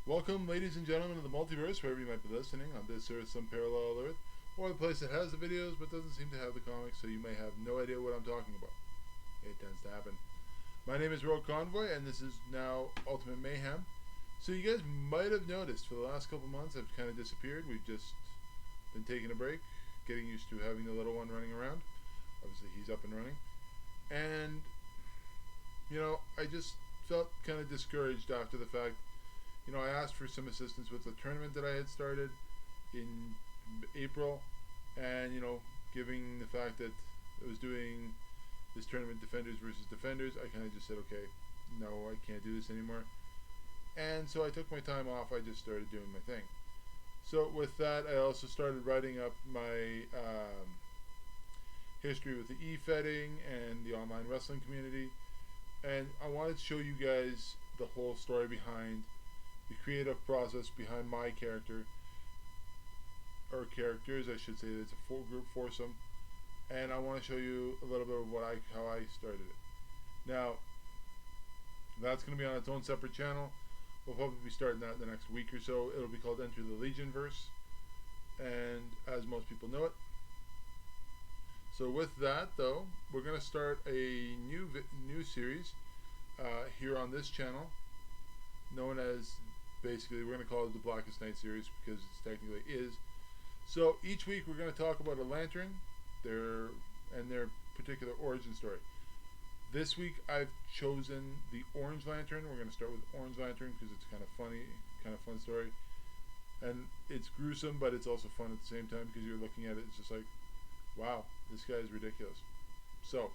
Welcome, ladies and gentlemen of the multiverse, wherever you might be listening, on this Earth, some parallel Earth, or the place that has the videos but doesn't seem to have the comics, so you may have no idea what I'm talking about. It tends to happen. My name is Rogue Convoy, and this is now Ultimate Mayhem. So you guys might have noticed for the last couple months I've kind of disappeared. We've just been taking a break, getting used to having the little one running around. Obviously he's up and running. And, I just felt kind of discouraged after the fact. I asked for some assistance with the tournament that I had started in April, and given the fact that I was doing this tournament, Defenders versus Defenders, I kind of just said, okay, no, I can't do this anymore. And so I took my time off. I just started doing my thing. So with that, I also started writing up my history with the e-fetting and the online wrestling community, and I wanted to show you guys the whole story behind the creative process behind my character, or characters, I should say. It's a four-group foursome, and I want to show you a little bit of how I started it. Now, that's going to be on its own separate channel. We'll probably be starting that in the next week or so. It'll be called Enter the Legion Verse, and as most people know it. So with that, though, we're going to start a new series here on this channel, known as, basically, we're going to call it the Blackest Night series because it technically is. So each week we're going to talk about a lantern, their particular origin story. This week I've chosen the Orange Lantern. We're going to start with Orange Lantern because it's kind of funny, kind of fun story, and it's gruesome, but it's also fun at the same time because you're looking at it. It's just like, wow, this guy is ridiculous. So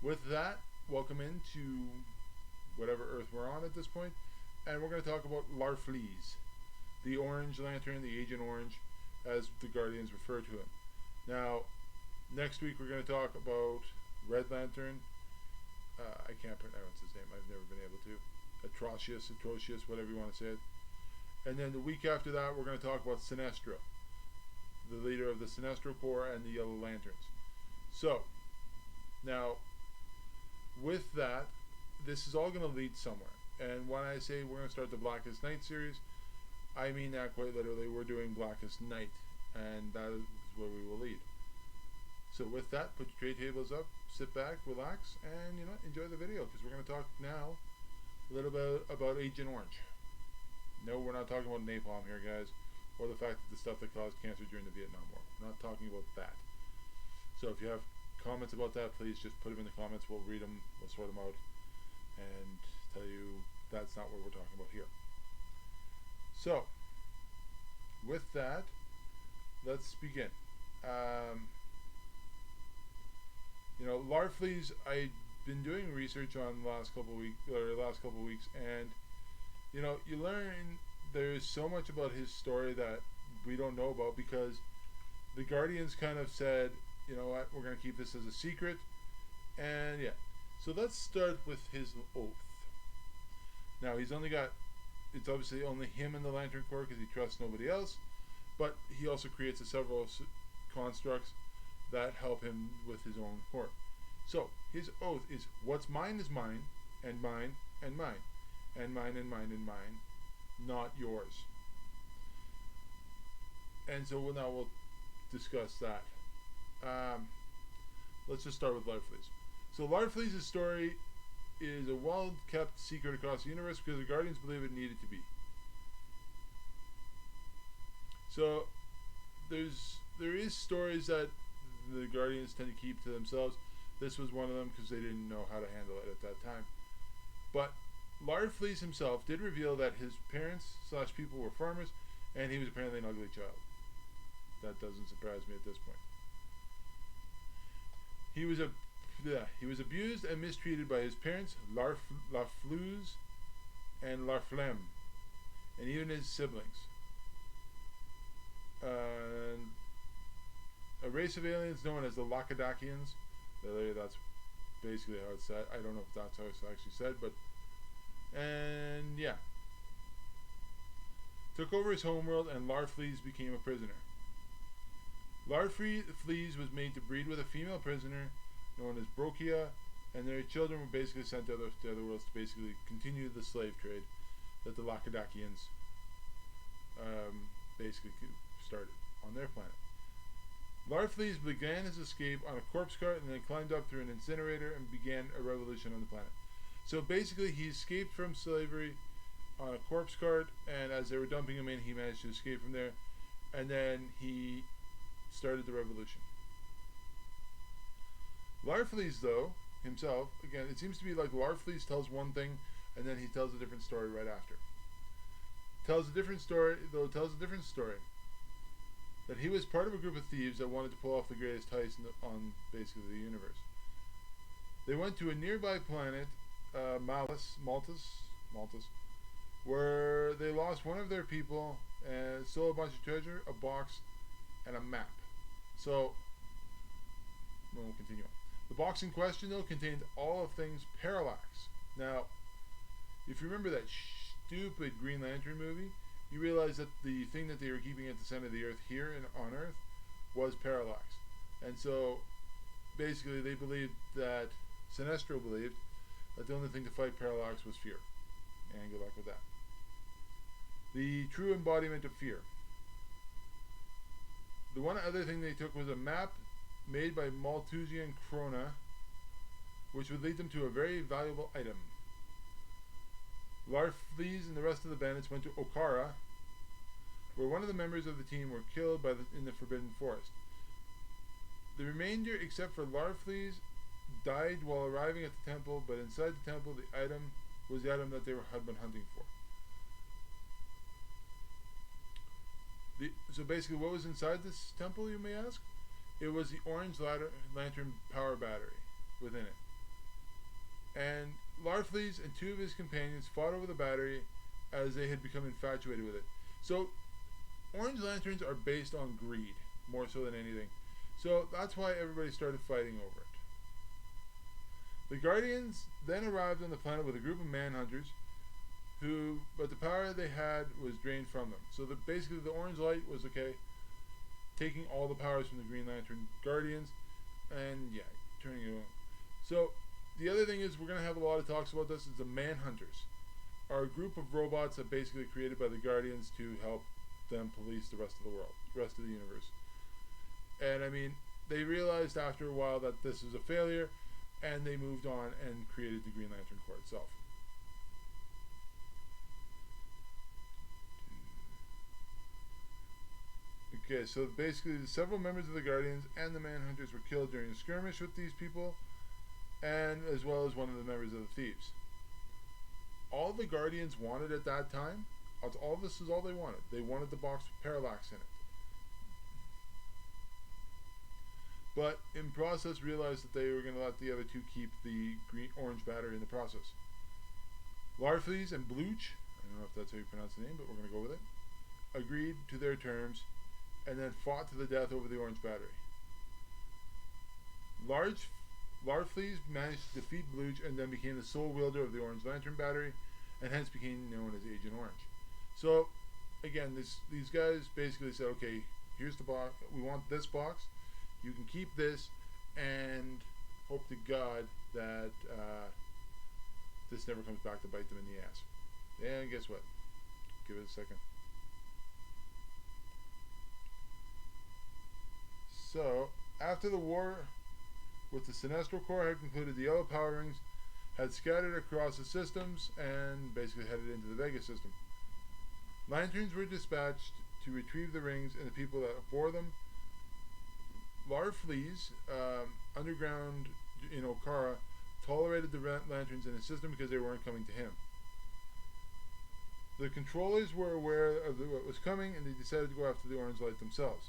with that, welcome into whatever Earth we're on at this point, and we're going to talk about LarFleeze, the Orange Lantern, the Agent Orange, as the Guardians refer to him. Now, next week we're going to talk about Red Lantern. I can't pronounce his name. I've never been able to. Atrocious, whatever you want to say it. And then the week after that, we're going to talk about Sinestro, the leader of the Sinestro Corps and the Yellow Lanterns. So, now, with that, this is all going to lead somewhere. And when I say we're going to start the Blackest Night series, I mean that quite literally. We're doing Blackest Night, and that is where we will lead. So with that, put your tray tables up, sit back, relax, and enjoy the video, because we're going to talk now a little bit about Agent Orange. No, we're not talking about napalm here, guys, or the fact that the stuff that caused cancer during the Vietnam War. We're not talking about that. So if you have comments about that, please just put them in the comments. We'll read them, we'll sort them out, and tell you that's not what we're talking about here. So, with that, let's begin. LarFleeze, I've been doing research on the last couple weeks, and you learn there's so much about his story that we don't know about, because the Guardians kind of said, you know what, we're going to keep this as a secret, and yeah. So let's start with his oath. Now, it's obviously only him in the Lantern Corps because he trusts nobody else, but he also creates several constructs that help him with his own corps. So, his oath is, what's mine is mine, and mine, and mine, and mine, and mine, and mine, not yours. And so now we'll discuss that. Let's just start with LarFleeze. So LarFleeze's story is a well-kept secret across the universe because the Guardians believe it needed to be. So there is stories that the Guardians tend to keep to themselves. This was one of them because they didn't know how to handle it at that time. But LarFleeze himself did reveal that his parents / people were farmers, and he was apparently an ugly child. That doesn't surprise me at this point. He was abused and mistreated by his parents, LarFleeze and LarFlemme, and even his siblings. A race of aliens known as the Lakadakians. That's basically how it's said. I don't know if that's how it's actually said, but took over his homeworld, and LarFleeze became a prisoner. LarFleeze was made to breed with a female prisoner known as Brokia, and their children were basically sent to other worlds to basically continue the slave trade that the Lakidakians basically started on their planet. LarFleeze began his escape on a corpse cart and then climbed up through an incinerator and began a revolution on the planet. So basically, he escaped from slavery on a corpse cart, and as they were dumping him in, he managed to escape from there, and then he started the revolution. LarFleeze, though, himself, again, it seems to be like LarFleeze tells one thing, and then he tells a different story right after. Tells a different story. That he was part of a group of thieves that wanted to pull off the greatest heist on basically the universe. They went to a nearby planet, Maltus, where they lost one of their people and stole a bunch of treasure, a box, and a map. So, we'll continue on. The box in question, though, contained all of things Parallax. Now, if you remember that stupid Green Lantern movie, you realize that the thing that they were keeping at the center of the Earth here on Earth was Parallax. And so, basically, they believed that, Sinestro believed, that the only thing to fight Parallax was fear. And good luck with that. The true embodiment of fear. The one other thing they took was a map made by Malthusian Krona, which would lead them to a very valuable item. LarFleeze and the rest of the bandits went to Okara, where one of the members of the team were killed in the Forbidden Forest. The remainder, except for LarFleeze, died while arriving at the temple, but inside the temple, the item was the item that they had been hunting for. So basically, what was inside this temple, you may ask? It was the orange lantern power battery within it. And LarFleeze and two of his companions fought over the battery as they had become infatuated with it. So, orange lanterns are based on greed, more so than anything. So, that's why everybody started fighting over it. The Guardians then arrived on the planet with a group of manhunters, but the power they had was drained from them. So, basically, the orange light was, taking all the powers from the Green Lantern Guardians, and, turning it on. So, the other thing is, we're going to have a lot of talks about this, is the Manhunters are a group of robots that basically created by the Guardians to help them police the rest of the world, the rest of the universe. And I mean, they realized after a while that this was a failure, and they moved on and created the Green Lantern Corps itself. Okay, so basically several members of the Guardians and the Manhunters were killed during a skirmish with these people, and as well as one of the members of the Thieves. All the Guardians wanted at that time, all this is all they wanted. They wanted the box with Parallax in it. But in process realized that they were going to let the other two keep the orange battery in the process. LarFleeze and Blooch, I don't know if that's how you pronounce the name, but we're going to go with it, agreed to their terms and then fought to the death over the orange battery. LarFleeze managed to defeat Blooch and then became the sole wielder of the Orange Lantern battery, and hence became known as Agent Orange. So, again, these guys basically said, okay, here's the box, we want this box, you can keep this, and hope to God that this never comes back to bite them in the ass. And guess what? Give it a second. So, after the war with the Sinestro Corps had concluded, the yellow power rings had scattered across the systems and basically headed into the Vega system. Lanterns were dispatched to retrieve the rings and the people that bore them. LarFleeze, underground in Okara, tolerated the lanterns in his system because they weren't coming to him. The controllers were aware of what was coming, and they decided to go after the orange light themselves.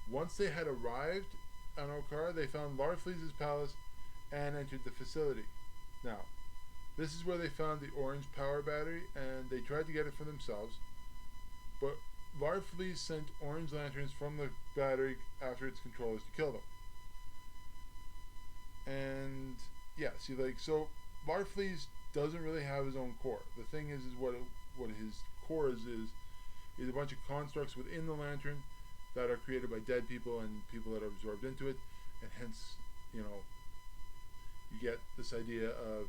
Once they had arrived on Okara, they found LarFleeze's palace and entered the facility. Now, this is where they found the orange power battery, and they tried to get it for themselves, but LarFleeze sent orange lanterns from the battery after its controllers to kill them. And yeah, see, so LarFleeze doesn't really have his own core. The thing is what his core is a bunch of constructs within the lantern that are created by dead people and people that are absorbed into it, and hence, you get this idea of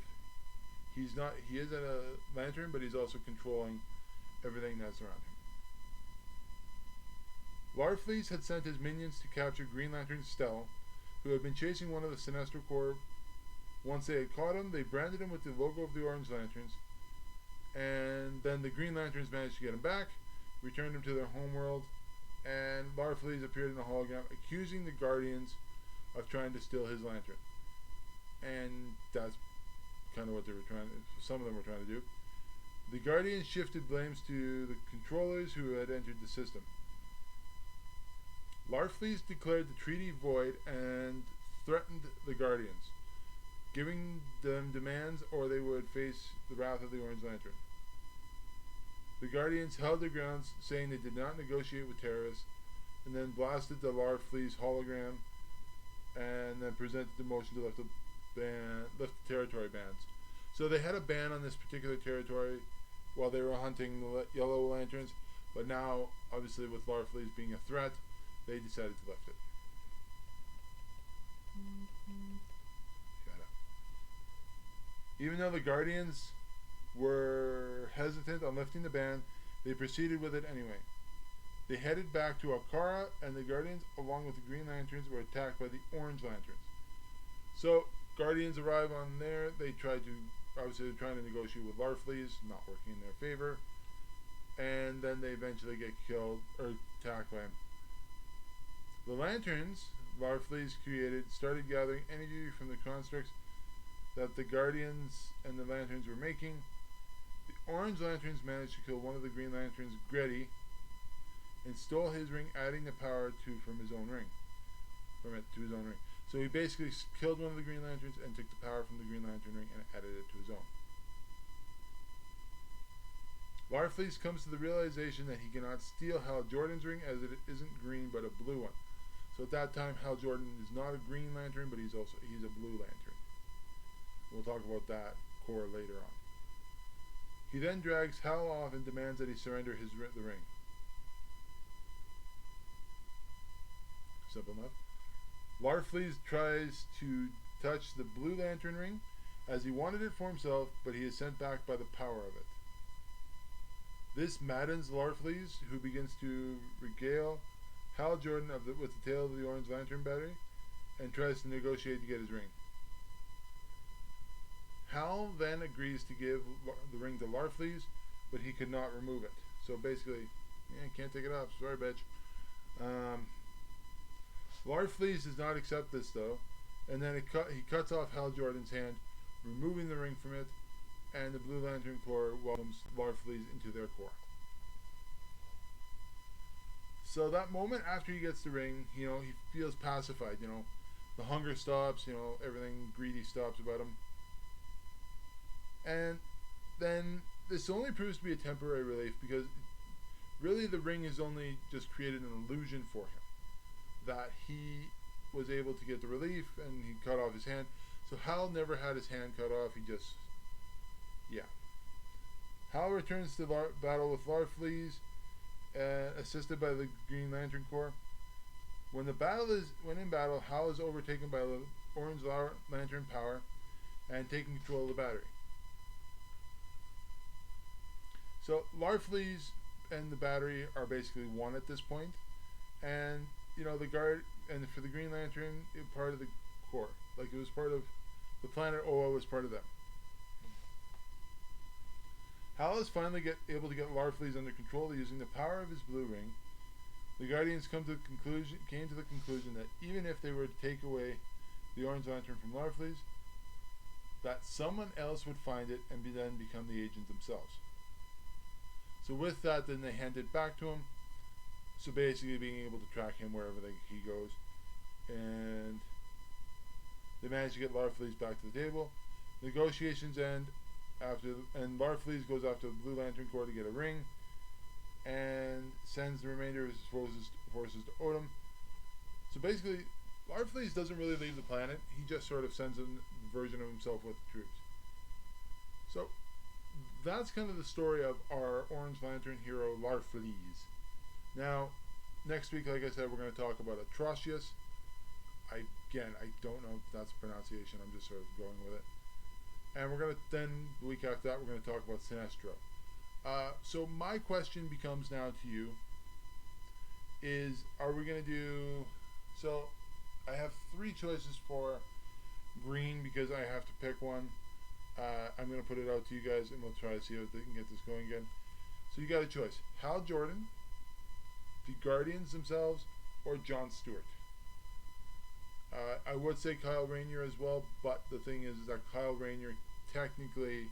He's not. He is a lantern, but he's also controlling everything that's around him. LarFleeze had sent his minions to capture Green Lantern Stell, who had been chasing one of the Sinestro Corps. Once they had caught him, they branded him with the logo of the Orange Lanterns, and then the Green Lanterns managed to get him back, returned him to their homeworld, and LarFleeze appeared in the hologram, accusing the Guardians of trying to steal his lantern. And that's kind of what they were trying to, some of them were trying to do. The Guardians shifted blames to the controllers who had entered the system. LarFleeze declared the treaty void and threatened the Guardians, giving them demands or they would face the wrath of the Orange Lantern. The Guardians held their grounds, saying they did not negotiate with terrorists, and then blasted the LarFleeze hologram, and then presented the motion to lift the territory bans. So they had a ban on this particular territory while they were hunting the Yellow Lanterns, but now, obviously with LarFleeze being a threat, they decided to lift it. Shut up. Even though the Guardians were hesitant on lifting the ban, they proceeded with it anyway. They headed back to Akara, and the Guardians, along with the Green Lanterns, were attacked by the Orange Lanterns. So, Guardians arrive on there. They tried to, obviously, they're trying to negotiate with LarFleeze, not working in their favor. And then they eventually get killed, or attacked by him. The Lanterns LarFleeze created started gathering energy from the constructs that the Guardians and the Lanterns were making. The Orange Lanterns managed to kill one of the Green Lanterns, Gretty, and stole his ring, adding the power from his own ring. So he basically killed one of the Green Lanterns and took the power from the Green Lantern ring and added it to his own. LarFleeze comes to the realization that he cannot steal Hal Jordan's ring, as it isn't green but a blue one. So at that time, Hal Jordan is not a Green Lantern, but he's a Blue Lantern. We'll talk about that core later on. He then drags Hal off and demands that he surrender the ring. Simple enough. LarFleeze tries to touch the Blue Lantern ring, as he wanted it for himself, but he is sent back by the power of it. This maddens LarFleeze, who begins to regale Hal Jordan with the tale of the Orange Lantern battery, and tries to negotiate to get his ring. Hal then agrees to give the ring to LarFleeze, but he could not remove it. So basically, can't take it off. Sorry, bitch. LarFleeze does not accept this though, and then he cuts off Hal Jordan's hand, removing the ring from it, and the Blue Lantern Corps welcomes LarFleeze into their corps. So that moment after he gets the ring, he feels pacified. The hunger stops. Everything greedy stops about him. And then this only proves to be a temporary relief, because really the ring has only just created an illusion for him that he was able to get the relief, and he cut off his hand. So Hal never had his hand cut off. He just, Hal returns to battle with LarFleeze, assisted by the Green Lantern Corps. When in battle, Hal is overtaken by the Orange Lantern power and taking control of the battery. So LarFleeze and the battery are basically one at this point, and the guard, and for the Green Lantern, part of the Corps, like it was part of the planet Oa, was part of them. Hal is finally able to get LarFleeze under control using the power of his blue ring. The Guardians came to the conclusion that even if they were to take away the Orange Lantern from LarFleeze, that someone else would find it and then become the agent themselves. So with that, then they hand it back to him. So basically being able to track him wherever he goes. And they manage to get LarFleeze back to the table. Negotiations end and LarFleeze goes after the Blue Lantern Corps to get a ring, and sends the remainder of his forces to Odom. So basically, LarFleeze doesn't really leave the planet. He just sort of sends a version of himself with the troops. So that's kind of the story of our Orange Lantern hero, LarFleeze. Now, next week, like I said, we're going to talk about Atrocious. I don't know if that's a pronunciation. I'm just sort of going with it. And we're going to then, the week after that, we're going to talk about Sinestro. So my question becomes now to you is, are we going to do, so I have 3 choices for green because I have to pick one. I'm going to put it out to you guys and we'll try to see if they can get this going again. So you got a choice: Hal Jordan, the Guardians themselves, or Jon Stewart. I would say Kyle Rayner as well, but the thing is that Kyle Rayner technically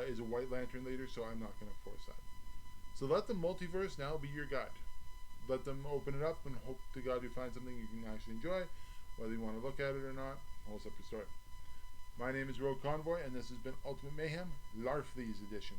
is a White Lantern leader, so I'm not going to force that. So let the multiverse now be your guide. Let them open it up and hope to God you find something you can actually enjoy, whether you want to look at it or not. Whole separate story. My name is Rogue Convoy, and this has been Ultimate Mayhem, LarFleeze edition.